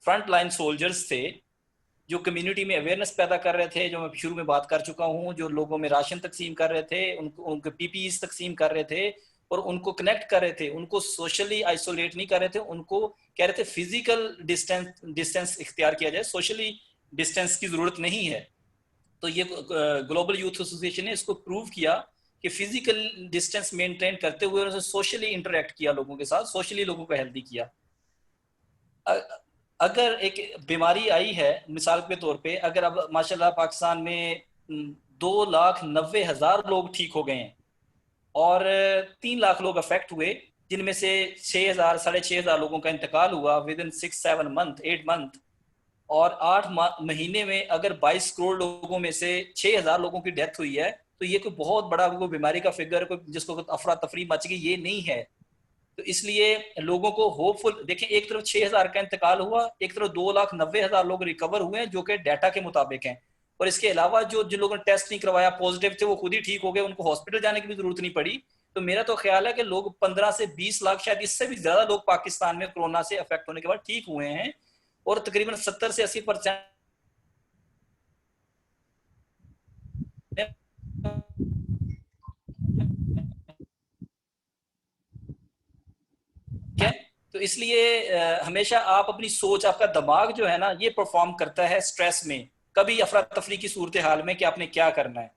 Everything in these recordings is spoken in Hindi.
फ्रंट लाइन सोल्जर्स थे, जो कम्युनिटी में अवेयरनेस पैदा कर रहे थे, जो मैं शुरू में बात कर चुका हूँ, जो लोगों में राशन तकसीम कर रहे थे, उनको उनके पीपीई तकसीम कर रहे थे और उनको कनेक्ट कर रहे थे, उनको सोशली आइसोलेट नहीं कर रहे थे, उनको कह रहे थे फिजिकल डिस्टेंस डिस्टेंस इख्तियार किया जाए, सोशली डिस्टेंस की जरूरत नहीं है। तो ये ग्लोबल यूथ एसोसिएशन ने इसको प्रूव किया कि फिजिकल डिस्टेंस मेंटेन करते हुए उन्होंने सोशली इंटरेक्ट किया लोगों के साथ, सोशली लोगों को हेल्दी किया। अगर एक बीमारी आई है मिसाल के तौर पे, अगर अब माशाल्लाह पाकिस्तान में 2,90,000 लोग ठीक हो गए हैं और 3 लाख लोग अफेक्ट हुए, जिनमें से 6,000 6,500 लोगों का इंतकाल हुआ विद इन 6-7 मंथ 8 मंथ, और 8 महीने में अगर 22 करोड़ लोगों में से 6,000 लोगों की डेथ हुई है, तो ये कोई बहुत बड़ा कोई बीमारी का फिगर, कोई जिसको अफरा तफरी मच गई, ये नहीं है। तो इसलिए लोगों को होपफुल देखें, एक तरफ 6,000 का इंतकाल हुआ, एक तरफ 2,90,000 लोग रिकवर हुए हैं जो कि डाटा के मुताबिक हैं, और इसके अलावा जो जिन लोगों ने टेस्ट नहीं करवाया, पॉजिटिव थे, वो खुद ही ठीक हो गए, उनको हॉस्पिटल जाने की भी जरूरत नहीं पड़ी। तो मेरा तो ख्याल है कि लोग 15 से 20 लाख, शायद इससे भी ज्यादा लोग पाकिस्तान में कोरोना से अफेक्ट होने के बाद ठीक हुए हैं, और तकरीबन 70 से 80% है। तो इसलिए हमेशा आप अपनी सोच, आपका दिमाग जो है ना, ये परफॉर्म करता है स्ट्रेस में, कभी अफरा तफरी की सूरत हाल में कि आपने क्या करना है।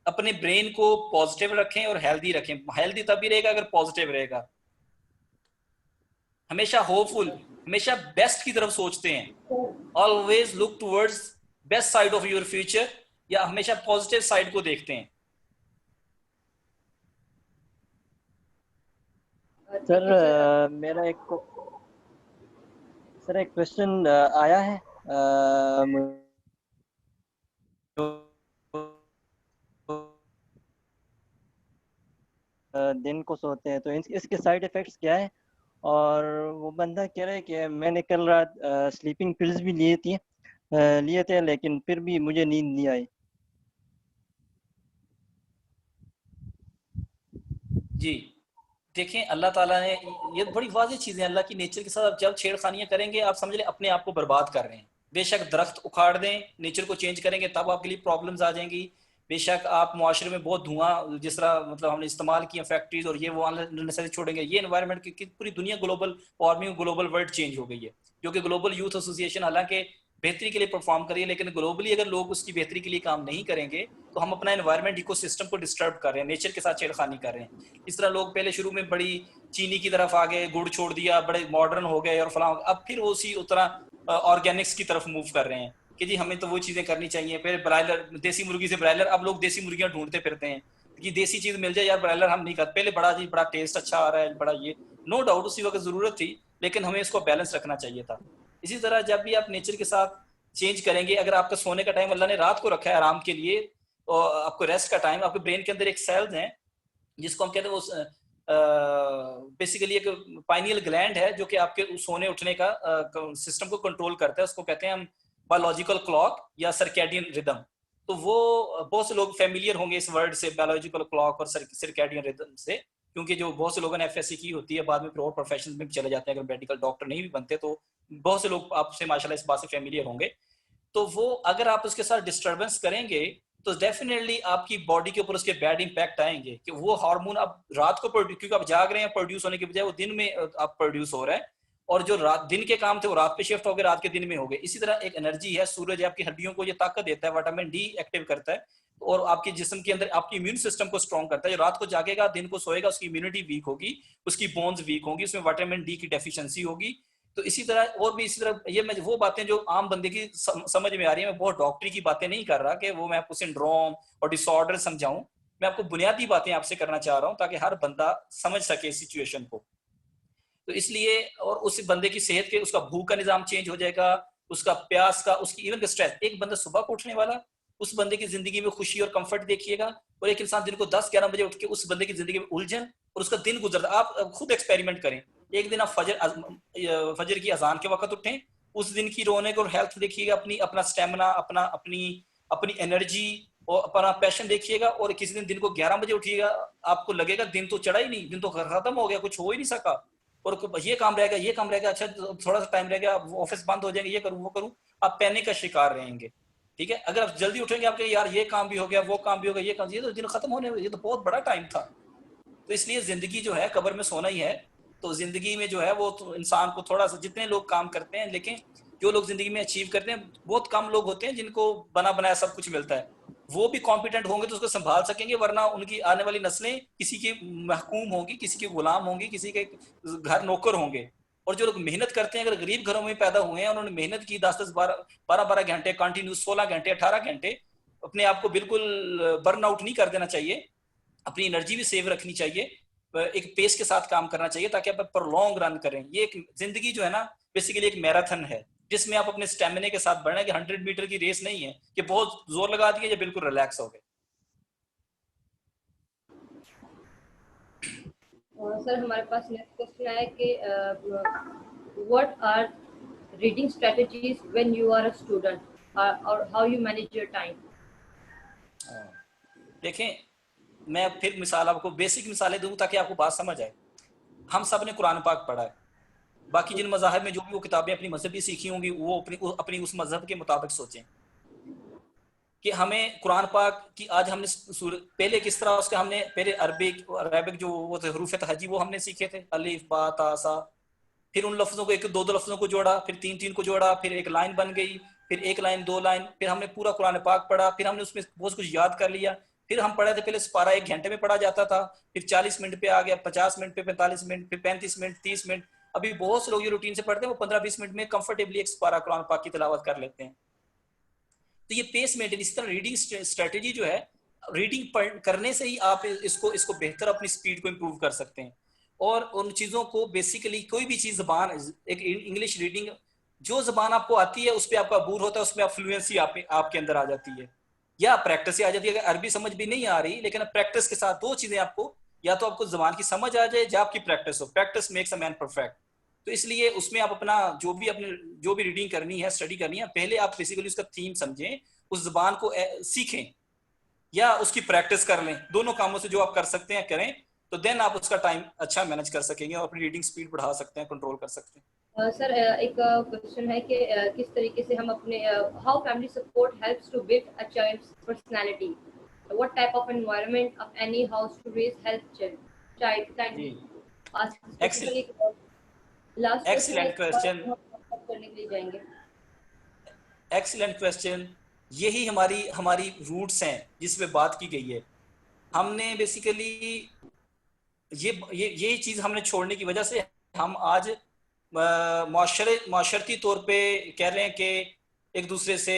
अपने ब्रेन को पॉजिटिव रखें और हेल्दी रखें, हेल्दी तभी रहेगा अगर पॉजिटिव रहेगा। हमेशा होपफुल, हमेशा बेस्ट की तरफ सोचते हैं, always look towards best side of your future, या हमेशा पॉजिटिव साइड को देखते हैं। सर मेरा एक क्वेश्चन आया है। दिन को सोते हैं तो इसके साइड इफेक्ट्स क्या है? और वो बंदा कह रहा है कि मैंने कल रात स्लीपिंग पिल्स भी लिए थे लेकिन फिर भी मुझे नींद नहीं आई। जी, देखें, अल्लाह ताला ने ये बड़ी वाज़ेह चीज़ें, अल्लाह की नेचर के साथ आप जब छेड़खानियां करेंगे, आप समझ लें अपने आप को बर्बाद कर रहे हैं। बेशक दरख्त उखाड़ दें, नेचर को चेंज करेंगे तब आपके लिए प्रॉब्लम्स आ जाएंगी। बेशक आप मुआशरे में बहुत धुआं, जिस तरह मतलब हमने इस्तेमाल किया फैक्ट्रीज और ये वो अननेसेसरी छोड़ेंगे, ये एनवायरनमेंट की पूरी दुनिया global warming, global world change हो गई है। जो कि ग्लोबल यूथ एसोसिएशन हालांकि बेहतरी के लिए परफॉर्म करिए, लेकिन ग्लोबली अगर लोग उसकी बेहतरी के लिए काम नहीं करेंगे, तो हम अपना एनवायरनमेंट इकोसिस्टम को डिस्टर्ब कर रहे हैं, नेचर के साथ छेड़खानी कर रहे हैं। इस तरह लोग पहले शुरू में बड़ी चीनी की तरफ आ गए, गुड़ छोड़ दिया, बड़े मॉडर्न हो गए और फलां, अब फिर वो उसी उतना ऑर्गेनिक्स की तरफ मूव कर रहे हैं कि जी हमें तो वो चीजें करनी चाहिए। फिर ब्रायलर, देसी मुर्गी से ब्रायलर, अब लोग देसी मुर्गियां ढूंढते फिरते हैं कि देसी चीज मिल जाए यार, ब्रायलर हम नहीं करते। पहले बड़ा जी बड़ा टेस्ट अच्छा आ रहा है, बड़ा ये, नो डाउट उसी वक्त जरूरत थी, लेकिन हमें इसको बैलेंस रखना चाहिए था। इसी तरह जब भी आप नेचर के साथ चेंज करेंगे, अगर आपका सोने का टाइम अल्लाह ने रात को रखा है आराम के लिए, और आपको रेस्ट का टाइम, आपके ब्रेन के अंदर एक सेल्स हैं जिसको हम कहते हैं, वो बेसिकली एक पाइनियल ग्लैंड है जो कि आपके सोने उठने का सिस्टम को कंट्रोल करता है, उसको कहते हैं हम बायोलॉजिकल क्लॉक या सर्कैडियन रिदम। तो वो बहुत से लोग फेमिलियर होंगे इस वर्ड से, बायोलॉजिकल क्लॉक और सर्कैडियन रिदम से, क्योंकि जो बहुत से लोगों ने एफएससी की होती है, बाद में फिर और प्रोफेशन में चले जाते हैं, अगर मेडिकल डॉक्टर नहीं भी बनते, तो बहुत से लोग आपसे माशाल्लाह इस बात से फेमिलियर होंगे। तो वो अगर आप उसके साथ डिस्टर्बेंस करेंगे, तो डेफिनेटली आपकी बॉडी के ऊपर उसके बैड इंपैक्ट आएंगे, कि वो हार्मोन अब रात को प्रोड्यूस, क्योंकि आप जाग रहे हैं, प्रोड्यूस होने के बजाय वो दिन में आप प्रोड्यूस हो रहा है, और जो रात दिन के काम थे वो रात पे शिफ्ट हो गए, रात के दिन में हो गए। इसी तरह एक एनर्जी है, सूरज आपकी हड्डियों को ये ताकत देता है, विटामिन डी एक्टिव करता है, और आपके जिस्म के अंदर आपकी इम्यून सिस्टम को स्ट्रॉन्ग करता है। जो रात को जागेगा, दिन को सोएगा, उसकी इम्यूनिटी वीक होगी, उसकी बोन्स वीक होंगी, उसमें विटामिन डी की डेफिशिएंसी होगी। तो इसी तरह और भी, इसी तरह ये मैं वो बातें जो आम बंदे की समझ में आ रही है, मैं बहुत डॉक्टरी की बातें नहीं कर रहा कि वो मैं आपको सिंड्रोम और डिसऑर्डर समझाऊं, मैं आपको बुनियादी बातें आपसे करना चाह रहा हूं ताकि हर बंदा समझ सके इस सिचुएशन को। तो इसलिए, और उस बंदे की सेहत के, उसका भूख का निजाम चेंज हो जाएगा, उसका प्यास का, उसकी इवन स्ट्रेस। एक बंदा सुबह को उठने वाला, उस बंदे की जिंदगी में खुशी और कंफर्ट देखिएगा, और एक इंसान दिन को 10-11 बजे उठ के उस बंदे की जिंदगी में उलझन, और उसका दिन गुजरता। आप खुद एक्सपेरिमेंट करें, एक दिन आप फजर की अजान के वक्त उठें, उस दिन की रौनक और हेल्थ देखिएगा, अपनी अपना स्टेमिना, अपना अपनी अपनी एनर्जी और अपना पैशन देखिएगा, और किसी दिन दिन को 11 बजे उठिएगा, आपको लगेगा दिन तो चढ़ा ही नहीं, दिन तो खत्म हो गया, कुछ हो ही नहीं सका। और ये काम रहेगा, ये काम रहेगा, अच्छा थोड़ा सा टाइम रह गया, ऑफिस बंद हो जाएंगे, ये करूँ वो करूँ, आप पैनिक का शिकार रहेंगे। ठीक है, अगर आप जल्दी उठेंगे, आपके यार ये काम भी हो गया, वो काम भी हो गया, ये तो दिन खत्म होने, ये तो बहुत बड़ा टाइम था। तो इसलिए जिंदगी जो है कब्र में सोना ही है। तो जिंदगी में जो है वो तो इंसान को थोड़ा सा, जितने लोग काम करते हैं, लेकिन जो लोग जिंदगी में अचीव करते हैं, बहुत कम लोग होते हैं जिनको बना बनाया सब कुछ मिलता है। वो भी कॉम्पिटेंट होंगे तो उसको संभाल सकेंगे, वरना उनकी आने वाली नस्लें किसी की महकूम होंगी, किसी के गुलाम होंगी, किसी के घर नौकर होंगे। और जो लोग मेहनत करते हैं, अगर गरीब घरों में पैदा हुए हैं, उन्होंने मेहनत की 10-10 12-12 घंटे कंटिन्यू, 16 घंटे 18 घंटे, अपने आप को बिल्कुल बर्न आउट नहीं कर देना चाहिए, अपनी एनर्जी भी सेव रखनी चाहिए, एक पेस के साथ काम करना चाहिए ताकि आप लॉन्ग रन करें। ये एक जिंदगी जो है ना बेसिकली एक मैराथन है, जिसमें आप अपने स्टेमिना के साथ बढ़ना है, कि 100 मीटर की रेस नहीं है कि बहुत जोर लगा दिए या बिल्कुल रिलैक्स हो गए। सर हमारे पास नेक्स्ट क्वेश्चन है कि what are reading strategies when you are a student और how you manage your time. देखें, मैं फिर मिसाल आपको बेसिक मिसालें दूं ताकि आपको बात समझ आए। हम सब ने कुरान पाक पढ़ा है, बाकी जिन मज़ाहिब में जो भी वो किताबें अपनी मजहबी सीखी होंगी, वो अपनी उस मजहब के मुताबिक सोचें कि हमें कुरान पाक की आज हमने पहले किस तरह उसके हमने पहले अरबिक जो वो थे हरूफ तहजी, वो हमने सीखे थे, अलिफ बा ता सा। फिर उन लफ्जों को एक दो दो लफ्जों को जोड़ा, फिर तीन तीन को जोड़ा, फिर एक लाइन बन गई, फिर एक लाइन दो लाइन, फिर हमने पूरा कुरान पाक पढ़ा, फिर हमने उसमें बहुत कुछ याद कर लिया। फिर हम पढ़े थे, पहले पारा 1 घंटे में पढ़ा जाता था, फिर 40 मिनट पे आ गया, 50 मिनट पे, 45 मिनट, फिर 35 मिनट, 30 मिनट। अभी बहुत से लोग ये रूटीन से पढ़ते हैं, वो 15-20 मिनट में कंफर्टेबली एक पारा कुरान पाक की तिलावत कर लेते हैं। तो ये पेस मेंटेन, इस तरह रीडिंग स्ट्रेटेजी जो है, रीडिंग करने से ही आप इसको इसको बेहतर अपनी स्पीड को इंप्रूव कर सकते हैं। और उन चीज़ों को बेसिकली कोई भी चीज़ जबान, एक इंग्लिश रीडिंग, जो जबान आपको आती है उस पर आपका अबूर होता है, उसमें आप फ्लुएंसी आपके अंदर आ जाती है, या प्रैक्टिस से आ जाती है। अगर अरबी समझ भी नहीं आ रही, लेकिन प्रैक्टिस के साथ दो चीज़ें आपको, या तो आपको जबान की समझ आ जाए या आपकी प्रैक्टिस हो, practice makes a man perfect. तो इसलिए उसमें आप अपना जो भी रीडिंग करनी है, स्टडी करनी है, पहले आप बेसिकली उसका थीम समझें, उस जबान को सीखें या उसकी प्रैक्टिस कर लें। दोनों कामों से जो आप कर सकते हैं करें, तो देन आप उसका टाइम अच्छा मैनेज कर सकेंगे और अपनी रीडिंग स्पीड बढ़ा सकते हैं, कंट्रोल कर सकते हैं। सर एक क्वेश्चन है कि किस तरीके से हम अपने how family support helps to build a child's personality, what type of environment of any house to raise help child kindly ask specifically. Last excellent question, करने के लिए जाएंगे। Excellent question. यही हमारी हमारी रूट्स हैं जिस पे बात की गई है। हमने बेसिकली ये चीज हमने छोड़ने की वजह से हम आज माशरती तौर पे कह रहे हैं कि एक दूसरे से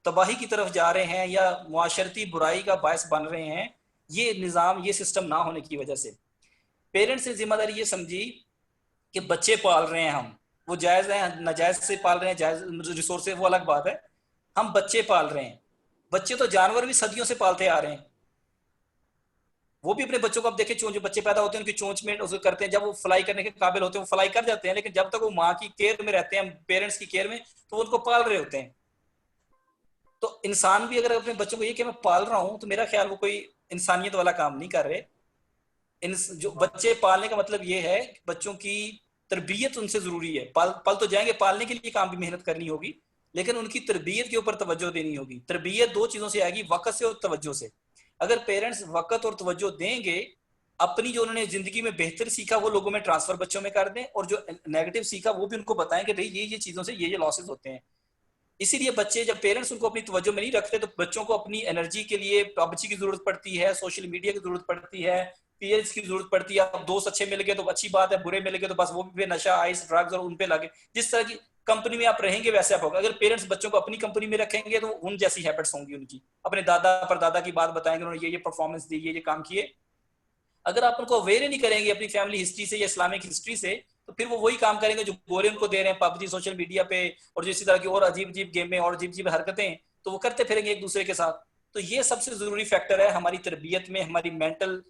तबाही की तरफ जा रहे हैं या माशरती बुराई का बायस बन रहे हैं। ये निज़ाम, ये सिस्टम ना होने की वजह से पेरेंट्स ने जिम्मेदारी ये समझी कि बच्चे पाल रहे हैं हम, वो जायज़ है, नाजायज से पाल रहे हैं, जायज रिसोर्स वो अलग बात है। हम बच्चे पाल रहे हैं, बच्चे तो जानवर भी सदियों से पालते आ रहे हैं। वो भी अपने बच्चों को, आप देखें, जो बच्चे पैदा होते हैं उनकी चोंच में उसको करते हैं, जब वो फ्लाई करने के काबिल होते हैं वो फ्लाई कर जाते हैं, लेकिन जब तक वो माँ की केयर में रहते हैं, पेरेंट्स की केयर में, तो वो उनको पाल रहे होते हैं। तो इंसान भी अगर अपने बच्चों को ये कि मैं पाल रहा हूं, तो मेरा ख्याल वो कोई इंसानियत वाला काम नहीं कर रहे। जो बच्चे पालने का मतलब ये है कि बच्चों की तरबियत उनसे जरूरी है। पल तो जाएंगे, पालने के लिए काम भी मेहनत करनी होगी, लेकिन उनकी तरबियत के ऊपर तवज्जो देनी होगी। तरबियत दो चीजों से आएगी, वक़्त से और तवज्जो से। अगर पेरेंट्स वक़्त और तवज्जो देंगे, अपनी जो उन्होंने जिंदगी में बेहतर सीखा वो लोगों में ट्रांसफर बच्चों में कर दें, और जो नेगेटिव सीखा वो भी उनको बताएं कि भाई ये चीजों से ये लॉसेस होते हैं। इसीलिए बच्चे, जब पेरेंट्स उनको अपनी तवज्जो में नहीं रखते, तो बच्चों को अपनी एनर्जी के लिए पबजी की जरूरत पड़ती है, सोशल मीडिया की जरूरत पड़ती है, पीएल्स की जरूरत पड़ती है। अब दोस्त अच्छे मिल गए तो अच्छी बात है, बुरे मिल गए तो बस वो भी नशा, आइस, ड्रग्स और उन पे लगे। जिस तरह की कंपनी में आप रहेंगे वैसे आप होगा। अगर पेरेंट्स बच्चों को अपनी कंपनी में रखेंगे तो उन जैसी हैबिट्स होंगी उनकी, अपने दादा परदादा की बात बताएंगे, उन्होंने ये परफॉर्मेंस दी, ये काम किए। अगर आप उनको अवेयर ही नहीं करेंगे अपनी फैमिली हिस्ट्री से या इस्लामिक हिस्ट्री से, तो फिर वो वही काम करेंगे जो गोरे उनको दे रहे हैं पबजी, सोशल मीडिया पे, और जो इसी तरह की और अजीब अजीब गेमें और अजीब अजीब हरकतें, तो वो करते फिरेंगे एक दूसरे के साथ। तो ये सबसे जरूरी फैक्टर है हमारी तरबियत में, हमारी मेंटल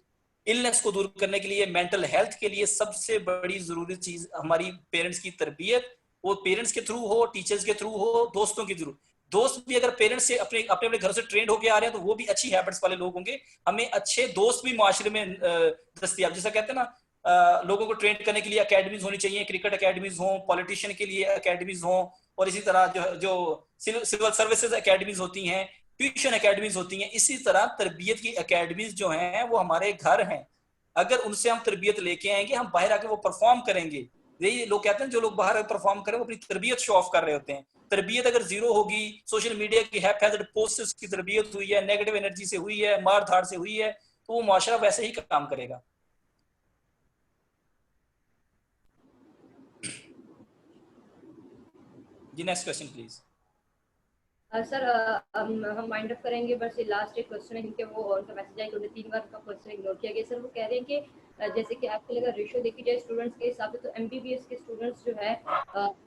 इलनेस को दूर करने के लिए, मेंटल हेल्थ के लिए सबसे बड़ी जरूरी चीज हमारी पेरेंट्स की तरबियत। वो पेरेंट्स के थ्रू हो, टीचर्स के थ्रू हो, दोस्तों के थ्रू। दोस्त भी अगर पेरेंट्स से अपने अपने अपने घर से ट्रेंड होके आ रहे हैं तो वो भी अच्छी हैबिट्स वाले लोग होंगे। हमें अच्छे दोस्त भी माशरे में दस्तयाब, जैसा कहते हैं ना, लोगों को ट्रेन करने के लिए एकेडमीज होनी चाहिए, क्रिकेट एकेडमीज हों, पॉलिटिशियन के लिए एकेडमीज हों, और इसी तरह जो सिविल सर्विसेज एकेडमीज होती हैं, ट्यूशन एकेडमीज होती हैं, इसी तरह तरबियत की एकेडमीज जो हैं वो हमारे घर हैं। अगर उनसे हम तरबियत लेके आएंगे, हम बाहर आके वो परफॉर्म करेंगे। यही लोग कहते हैं जो लोग बाहर परफॉर्म करें वो अपनी तरबियत शो ऑफ कर रहे होते हैं। तरबियत अगर जीरो होगी, सोशल मीडिया की हैप पोस्ट की तरबियत हुई है, नेगेटिव एनर्जी से हुई है, मार धाड़ से हुई है, तो वो मुआशरा वैसे ही काम करेगा। जी नेक्स्ट क्वेश्चन प्लीज। सर हम वाइंड अप करेंगे, बस ये लास्ट एक क्वेश्चन है क्योंकि वो उनका मैसेज आया कि उन्हें 3 बार उनका क्वेश्चन इग्नोर किया गया। सर वो कह रहे हैं कि जैसे कि आजकल अगर रेशियो देखी जाए स्टूडेंट्स के हिसाब से, तो एमबीबीएस के स्टूडेंट्स जो है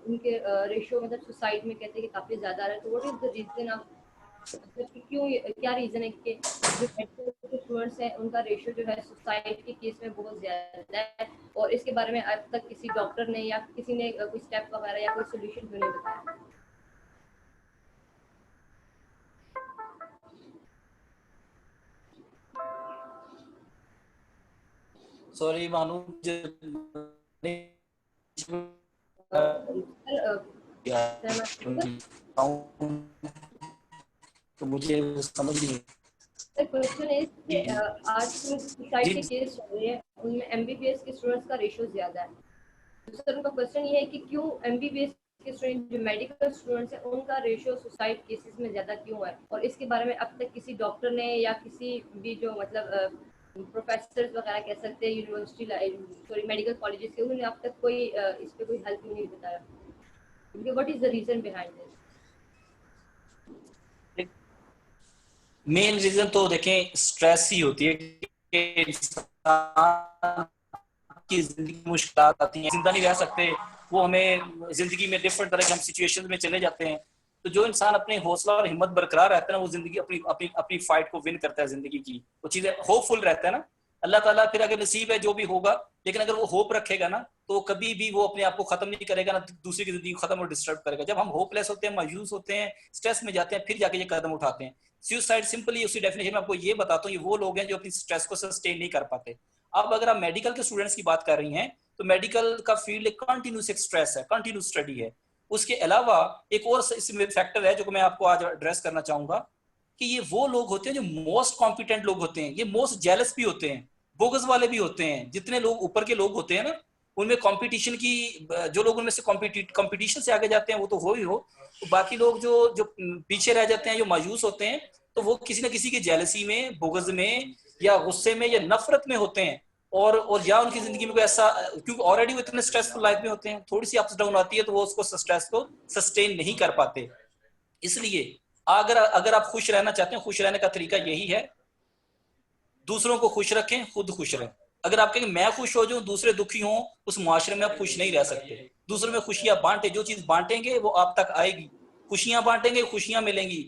उनके रेशियो मतलब सुसाइड में कहते हैं कि काफ़ी ज़्यादा आ रहा है। तो what is the reason of, क्यों, क्या रीज़न है कि जो मेडिकल के स्टूडेंट्स हैं उनका रेशियो जो है सुसाइड के केस में बहुत ज़्यादा है, और इसके बारे में अब तक किसी डॉक्टर ने या किसी ने कोई स्टेप वगैरह या कोई सोल्यूशन क्यों नहीं बताया? सॉरी मानू, तो मुझे समझ नहीं। क्वेश्चन है कि आज सुसाइड के केस चल रहे हैं, उनमें एमबीबीएस के स्टूडेंट्स का रेशियो ज्यादा है। तो सर उनका क्वेश्चन ये है कि क्यों एमबीबीएस के स्टूडेंट जो मेडिकल स्टूडेंट्स हैं उनका रेशियो सुसाइड केसेस में ज्यादा क्यों है, और इसके बारे में अब तक किसी डॉक्टर ने या किसी भी जो मतलब प्रोफेसर वगैरह कह सकते हैं यूनिवर्सिटी सॉरी मेडिकल कॉलेजेस के, उन्होंने अब तक कोई इस पे कोई हेल्प नहीं बताया। What is the reason behind this? Main reason तो देखें स्ट्रेस ही होती है कि इंसान की जिंदगी में मुश्किलात आती हैं, जिंदा नहीं रह सकते, वो हमें जिंदगी में डिफरेंट तरह के हम सिचुएशंस में चले जाते हैं। तो जो इंसान अपने हौसला और हिम्मत बरकरार रहता है ना, वो जिंदगी अपनी अपनी अपनी फाइट को विन करता है जिंदगी की, वो चीजें होपफुल रहता है ना। अल्लाह ताला फिर अगर नसीब है जो भी होगा, लेकिन अगर वो होप रखेगा ना तो कभी भी वो अपने आप को खत्म नहीं करेगा ना दूसरी की जिंदगी को खत्म और डिस्टर्ब करेगा। जब हम होपलेस होते हैं, मायूस होते हैं, स्ट्रेस में जाते हैं, फिर जाके ये कदम उठाते हैं। सुसाइड सिंपली उसी डेफिनेशन में आपको ये बताता हूँ, ये वो लोग हैं जो अपनी स्ट्रेस को सस्टेन नहीं कर पाते। अब अगर आप मेडिकल के स्टूडेंट्स की बात कर रही हैं, तो मेडिकल का फील्ड एक कंटिन्यूस स्ट्रेस है, कंटिन्यूस स्टडी है। उसके अलावा एक और इसमें फैक्टर है जो मैं आपको आज एड्रेस करना चाहूंगा, कि ये वो लोग होते हैं जो मोस्ट कॉम्पिटेंट लोग होते हैं, ये मोस्ट जेलस भी होते हैं, बोगस वाले भी होते हैं। जितने लोग ऊपर के लोग होते हैं ना, उनमें कंपटीशन की, जो लोग उनमें से कंपटीशन से आगे जाते हैं वो तो हो ही हो, तो बाकी लोग जो जो पीछे रह जाते हैं, जो मायूस होते हैं, तो वो किसी न किसी की जेलसी में, बोगस में, या गुस्से में, या नफरत में होते हैं। और या उनकी जिंदगी में कोई ऐसा, क्योंकि ऑलरेडी वो इतने स्ट्रेसफुल लाइफ में होते हैं, थोड़ी सी अप्स डाउन आती है तो वो उसको स्ट्रेस को सस्टेन नहीं कर पाते। इसलिए अगर आप खुश रहना चाहते हैं, खुश रहने का तरीका यही है, दूसरों को खुश रखें, खुद खुश रहें। अगर आप कहेंगे मैं खुश हो जाऊं, दूसरे दुखी हों, उस मुआशरे में आप खुश नहीं रह सकते। दूसरों में खुशियां बांटे, जो चीज बांटेंगे वो आप तक आएगी। खुशियां बांटेंगे, खुशियां मिलेंगी।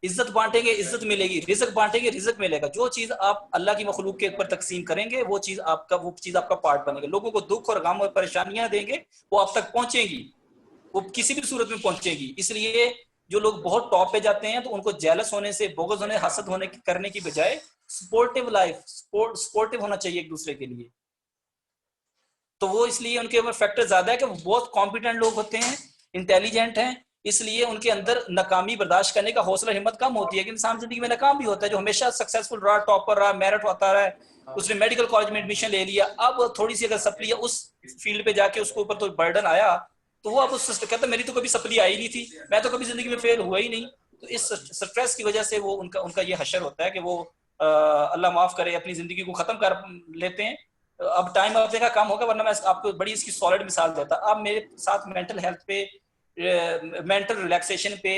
इज्जत बांटेंगे, इज्जत मिलेगी। रिज़्क बांटेंगे, रिज़्क मिलेगा। जो चीज आप अल्लाह की मखलूक के ऊपर तकसीम करेंगे, वो चीज आपका पार्ट बनेगा। लोगों को दुख और गम और परेशानियां देंगे, वो आप तक पहुंचेंगी, वो किसी भी सूरत में पहुंचेगी। इसलिए जो लोग बहुत टॉप पे जाते हैं, तो उनको जेलस होने से, बोगस होने, हसद होने करने की बजाय सपोर्टिव लाइफ, सपोर्टिव होना चाहिए एक दूसरे के लिए। तो वो इसलिए उनके ऊपर फैक्टर ज्यादा है कि वो बहुत कॉम्पिटेंट लोग होते हैं, इंटेलिजेंट हैं, इसलिए उनके अंदर नाकामी बर्दाश्त करने का हौसला हिम्मत कम होती है। कि इंसान जिंदगी में नाकाम भी होता है, जो हमेशा सक्सेसफुल रहा, टॉपर रहा, मेरिट होता रहा, उसने मेडिकल कॉलेज में एडमिशन ले लिया, अब थोड़ी सी अगर सप्ली उस फील्ड पे जाके उसके ऊपर तो बर्डन आया, तो वो अब उस कहता मेरी तो कभी सप्ली आई नहीं थी, मैं तो कभी जिंदगी में फेल हुआ ही नहीं। तो इस स्ट्रेस की वजह से वो उनका ये हशर होता है कि वो अल्लाह माफ करे अपनी जिंदगी को खत्म कर लेते हैं। अब टाइम अपने का कम होगा, वरना मैं आपको बड़ी इसकी सॉलिड मिसाल देता। अब मेरे साथ मेंटल हेल्थ पे, मेंटल रिलैक्सेशन पे,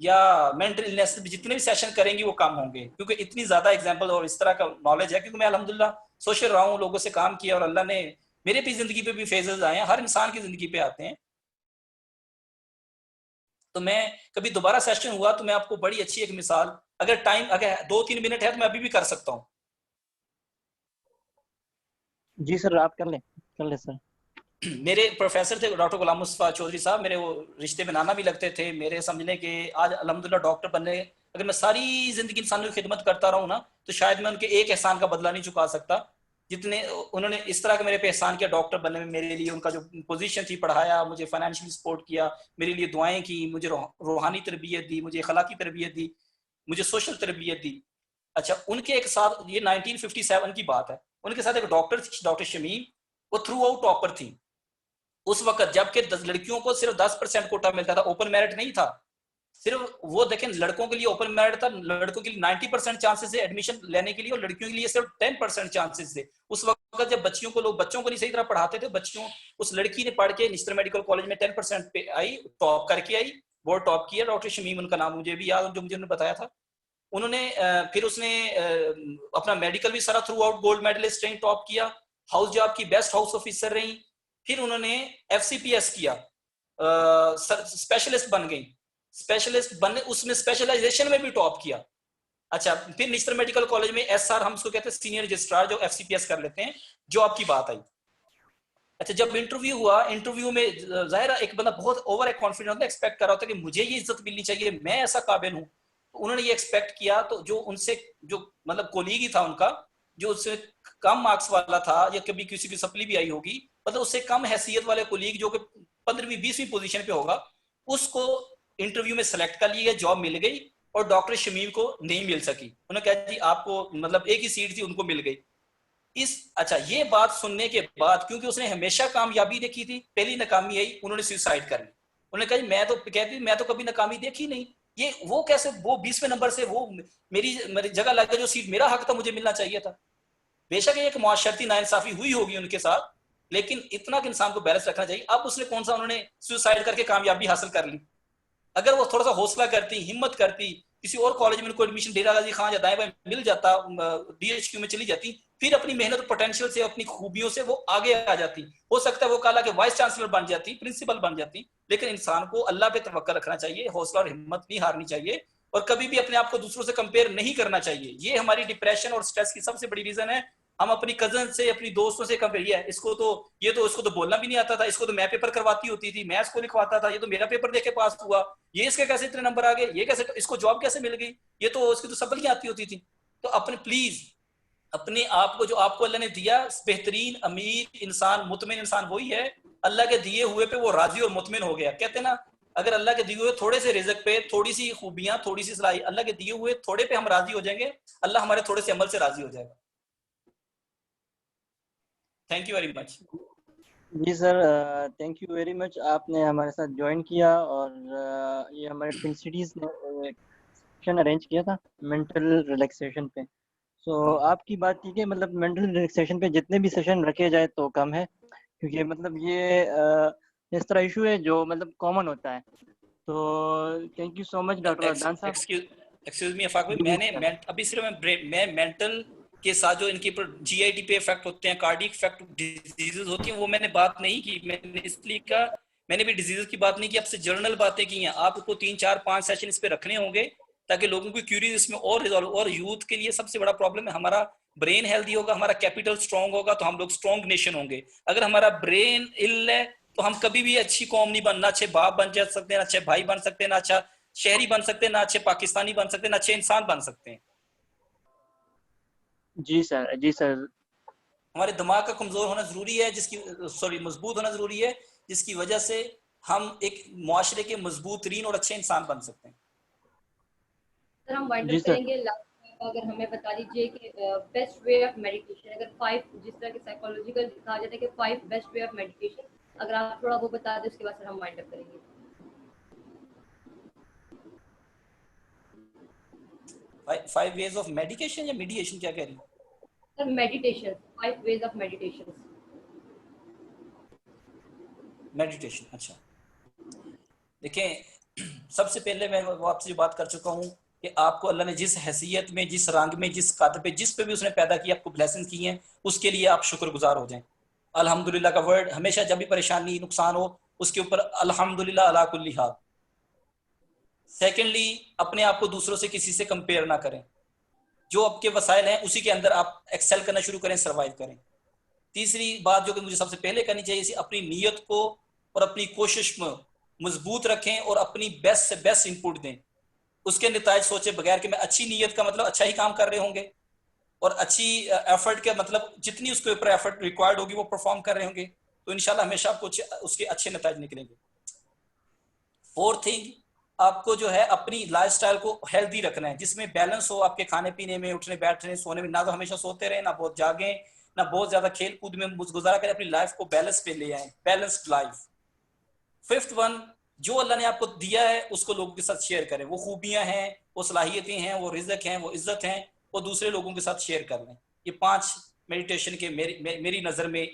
या मेंटल इलनेस पे जितने भी सेशन करेंगी वो काम होंगे, क्योंकि इतनी ज्यादा एग्जांपल और इस तरह का नॉलेज है। क्योंकि मैं अल्हम्दुलिल्लाह सोशल रहा हूँ, लोगों से काम किया, और अल्लाह ने मेरे भी जिंदगी पे भी फेजेस आए हैं, हर इंसान की जिंदगी पे आते हैं। तो मैं कभी दोबारा सेशन हुआ तो मैं आपको बड़ी अच्छी एक मिसाल, अगर टाइम अगर 2-3 मिनट है तो मैं अभी भी कर सकता हूँ। जी सर, आप कर ले सर। मेरे प्रोफेसर थे डॉक्टर गुलाम मुस्तफा चौधरी साहब, मेरे वो रिश्ते में नाना भी लगते थे। मेरे समझने के आज अल्हम्दुलिल्लाह डॉक्टर बनने, अगर मैं सारी जिंदगी इंसानों की खिदमत करता रहूं ना, तो शायद मैं उनके एक एहसान का बदला नहीं चुका सकता जितने उन्होंने इस तरह का मेरे पे एहसान किया डॉक्टर बनने में, मेरे लिए उनका जो पोजीशन थी, पढ़ाया, मुझे फाइनेंशियली सपोर्ट किया, मेरे लिए दुआएं की, मुझे रूहानी तरबियत दी, मुझे अखलाकी तरबियत दी, मुझे सोशल तरबियत दी। अच्छा, उनके एक साथ, ये 1957 की बात है, उनके साथ एक डॉक्टर थी, डॉक्टर शमीम, वो थ्रू आउट टॉपर थी उस वक्त, जबकि लड़कियों को सिर्फ 10% कोटा मिलता था, ओपन मेरिट नहीं था। सिर्फ वो देखें, लड़कों के लिए ओपन मेरिट था, लड़कों के लिए 90% चांसेस है एडमिशन लेने के लिए, और लड़कियों के लिए सिर्फ 10% चांसेस थे। उस वक्त जब बच्चों को नहीं सही तरह पढ़ाते थे, बच्चों, उस लड़की ने पढ़ के निश्तर मेडिकल कॉलेज में 10% पे आई, टॉप करके आई, बोर्ड टॉप किया। डॉक्टर शमीम उनका नाम मुझे भी याद, जो मुझे उन्होंने बताया था। उन्होंने फिर उसने अपना मेडिकल भी सारा थ्रू आउट गोल्ड मेडलिस्ट रही, टॉप किया, हाउस जॉब की बेस्ट हाउस ऑफिसर रही। फिर उन्होंने FCPS किया, स्पेशलिस्ट बन गई, स्पेशलिस्ट बनने, उसमें स्पेशलाइजेशन में भी टॉप किया। अच्छा, फिर निश्तर मेडिकल कॉलेज में SR, हम उसको कहते हैं सीनियर रजिस्ट्रार, जो FCPS कर लेते हैं, जॉब की बात आई। अच्छा, जब इंटरव्यू हुआ, इंटरव्यू में जाहिर एक बंदा बहुत ओवर कॉन्फिडेंट होता है, एक्सपेक्ट कर रहा होता है कि मुझे ये इज्जत मिलनी चाहिए, मैं ऐसा काबिल हूं। तो उन्होंने ये एक्सपेक्ट किया, तो जो उनसे जो मतलब कोलीग ही था उनका, जो उससे कम मार्क्स वाला था, या कभी किसी की सप्ली भी आई होगी, मतलब उससे कम हैसियत वाले कोलीग, जो कि 15वीं 20वीं पोजीशन पे होगा, उसको इंटरव्यू में सेलेक्ट कर लिया, जॉब मिल गई, और डॉक्टर शमीम को नहीं मिल सकी। उन्होंने कहा जी आपको, मतलब एक ही सीट थी, उनको मिल गई। अच्छा, ये बात सुनने के बाद, क्योंकि उसने हमेशा कामयाबी देखी थी, पहली नाकामी आई, उन्होंने सुसाइड कर ली। उन्होंने कहा मैं तो कभी नाकामी देखी नहीं, ये वो कैसे, वो 20वें नंबर से वो मेरी जगह लगा, जो सीट मेरा हक था, मुझे मिलना चाहिए था। बेशक एक मुआशरती नाइंसाफी हुई होगी उनके साथ, लेकिन इतना कि इंसान को बैलेंस रखना चाहिए। अब उसने कौन सा, उन्होंने सुसाइड करके कामयाबी हासिल कर ली। अगर वो थोड़ा सा हौसला करती, हिम्मत करती, किसी और कॉलेज में उनको एडमिशन डेरा गाजी खां या दाएं बाएं मिल जाता, DHQ में चली जाती, फिर अपनी मेहनत और पोटेंशियल से, अपनी खूबियों से वो आगे आ जाती, हो सकता है वो काला के वाइस चांसलर बन जाती, प्रिंसिपल बन जाती। लेकिन इंसान को अल्लाह पे तवक्कल रखना चाहिए, हौसला और हिम्मत नहीं हारनी चाहिए, और कभी भी अपने आप को दूसरों से कंपेयर नहीं करना चाहिए। ये हमारी डिप्रेशन और स्ट्रेस की सबसे बड़ी रीजन है। हम अपनी कजन से, अपनी दोस्तों से कंपेयर, इसको तो बोलना भी नहीं आता था, इसको तो मैं पेपर करवाती होती थी, मैं इसको लिखवाता था, ये तो मेरा पेपर देके पास हुआ, ये इसके कैसे इतने नंबर आ गए, ये कैसे, इसको जॉब कैसे मिल गई, ये तो इसकी तो सफलियां आती होती थी। तो अपने प्लीज अपने आप को, जो आपको अल्लाह ने दिया, बेहतरीन अमीर इंसान, मुतमिन इंसान वही है, अल्लाह के दिए हुए पे वो राजी और मुतमिन हो गया। कहते हैं ना, अगर अल्लाह के दिए हुए थोड़े से रिज़्क पे, थोड़ी सी खूबियां, थोड़ी सी सलाही, अल्लाह के दिए हुए थोड़े पे हम राजी हो जाएंगे, अल्लाह हमारे थोड़े से अमल से राजी हो जाएगा। Thank you very much. जी sir, thank you very much, आपने हमारे साथ ज्वाइन किया, और ये हमारे ट्विन सिटीज़ ने एक सेशन अरेंज किया था मेंटल रिलैक्सेशन पे। सो आपकी बात थी कि मतलब मेंटल रिलैक्सेशन पे जितने भी सेशन रखे जाए तो कम है, क्योंकि मतलब ये इस तरह इशू है जो मतलब कॉमन होता है। तो thank you so much doctor Adnan साहब। एक्सक्यूज मी अफाक भाई, अभी सिर्फ मैं मेंटल के साथ जो इनके GIT पे इफेक्ट होते हैं, कार्डियक इफेक्ट डिजीजेस होती हैं, वो मैंने बात नहीं की। मैंने इसलिए कहा, मैंने भी डिजीजेस की बात नहीं की, आपसे जनरल बातें की हैं। आपको 3 4 5 सेशन इस पे रखने होंगे, ताकि लोगों की क्यूरीज इसमें और रिजॉल्व। और यूथ के लिए सबसे बड़ा प्रॉब्लम है, हमारा ब्रेन हेल्दी होगा, हमारा कैपिटल स्ट्रांग होगा, तो हम लोग स्ट्रांग नेशन होंगे। अगर हमारा ब्रेन इल है, तो हम कभी भी अच्छी कौम नहीं बनना, अच्छे बाप बन जा सकते हैं, अच्छे भाई बन सकते हैं, ना अच्छा शहरी बन सकते हैं, ना अच्छे पाकिस्तानी बन सकते हैं, ना अच्छे इंसान बन सकते हैं। जी सर, जी सर। हमारे दिमाग का कमजोर होना जरूरी है, मजबूत होना जरूरी है, जिसकी वजह से हम एक मुआशरे के मजबूत तरीन और अच्छे इंसान बन सकते हैं। सर हम वाइंड अप करेंगे, अगर हमें बता दीजिए कि बेस्ट वे ऑफ मेडिटेशन, अगर 5, जिस तरह के साइकोलॉजिकल कहा जाता है कि 5 बेस्ट वे ऑफ मेडिटेशन, अगर आप थोड़ा वो बता दें, उसके बाद सर हम वाइंड अप करेंगे। 5 वेज ऑफ मेडिकेशन या मीडिएशन, क्या कह रही हैं sir? Meditation, 5 ways of meditation. Meditation, अच्छा देखें, सबसे पहले मैं वो आपसे जो बात कर चुका हूँ कि आपको अल्लाह ने जिस हैसियत में, जिस रंग में, जिस कद पे, जिस पे भी उसने पैदा किया, आपको ब्लेसिंग की हैं, उसके लिए आप शुक्रगुजार हो जाएं। अल्हम्दुलिल्लाह का वर्ड हमेशा, जब भी परेशानी नुकसान हो, उसके ऊपर अल्हम्दुलिल्लाह अला कुल्ली हाल। सेकेंडली, अपने आप को दूसरों से किसी से कंपेयर ना करें, जो आपके वसाइल हैं उसी के अंदर आप एक्सेल करना शुरू करें, सर्वाइव करें। तीसरी बात जो कि मुझे सबसे पहले करनी चाहिए, अपनी नीयत को और अपनी कोशिश में मजबूत रखें, और अपनी बेस्ट से बेस्ट इनपुट दें। उसके नतायज सोचे बगैर कि मैं अच्छी नीयत का मतलब अच्छा ही काम कर रहे होंगे, और अच्छी एफर्ट के मतलब जितनी उसके ऊपर एफर्ट रिक्वायर्ड होगी वो परफॉर्म कर रहे होंगे, तो इंशाल्लाह हमेशा आपको उसके अच्छे नतीजे निकलेंगे। फोर्थ थिंग, आपको जो है अपनी लाइफस्टाइल को हेल्दी रखना है, जिसमें बैलेंस हो आपके खाने पीने में, उठने बैठने सोने में, ना तो हमेशा सोते रहे, ना बहुत जागे, ना बहुत ज्यादा खेल कूद में गुजारा करें, अपनी लाइफ को बैलेंस पे ले आए, बैलेंस्ड लाइफ। फिफ्थ वन, जो अल्लाह ने आपको दिया है उसको लोगों के साथ शेयर करें, वो खूबियां हैं, वो सलाहियतें हैं, वो रिज़्क हैं, वो इज्जत हैं, वो दूसरे लोगों के साथ शेयर कर लें। ये 5 मेडिटेशन के मेरी नज़र में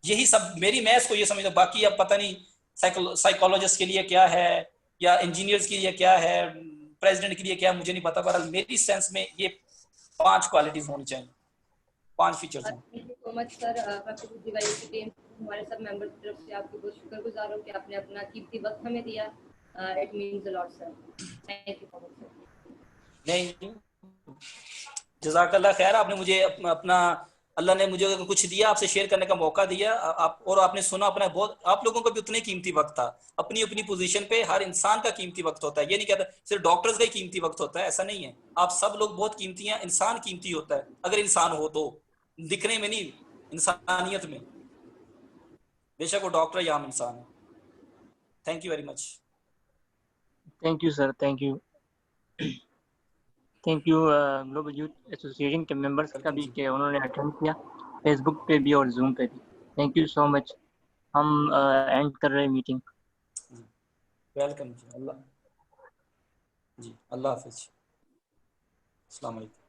यही सब, मेरी मैं इसको ये समझता हूँ, बाकी अब पता नहीं साइकोलॉजिस्ट के लिए क्या है या इंजीनियर्स के लिए क्या है, प्रेसिडेंट के लिए क्या है, मुझे नहीं पता, पर मेरी सेंस में ये 5 क्वालिटीज होनी चाहिए, 5 फीचर्स हैं। Thank you so much sir. मैं पूरी वैल्यू की टीम हमारे सब मेंबर्स की तरफ से आपकी बहुत शुक्रगुजार हूँ कि आपने अपना कीमती वक्त हमें दिया। It means a lot sir, thank you so much sir. नहीं, जज़ाकल्लाह खैर, आपने मुझे अपना अल्लाह ने मुझे कुछ दिया, आपसे शेयर करने का मौका दिया, आप और आपने सुना अपना, बहुत आप लोगों का भी उतने कीमती वक्त था। अपनी अपनी पोजीशन पे हर इंसान का कीमती वक्त होता है, ये नहीं कहता सिर्फ डॉक्टर्स का ही कीमती वक्त होता है, ऐसा नहीं है। आप सब लोग बहुत कीमती हैं, इंसान कीमती होता है अगर इंसान हो तो, दिखने में नहीं, इंसानियत में, बेशक वो डॉक्टर या आम इंसान है। Thank you very much. Thank you sir, thank you. Thank you global youth association के मेंबर्स का भी कि उन्होंने अटेंड किया, फेसबुक पे भी और जूम पे भी। Thank you so much. हम एंड कर रहे हैं मीटिंग। वेलकम जी, अल्लाह जी, अल्लाह हाफिज, अस्सलाम वालेकुम।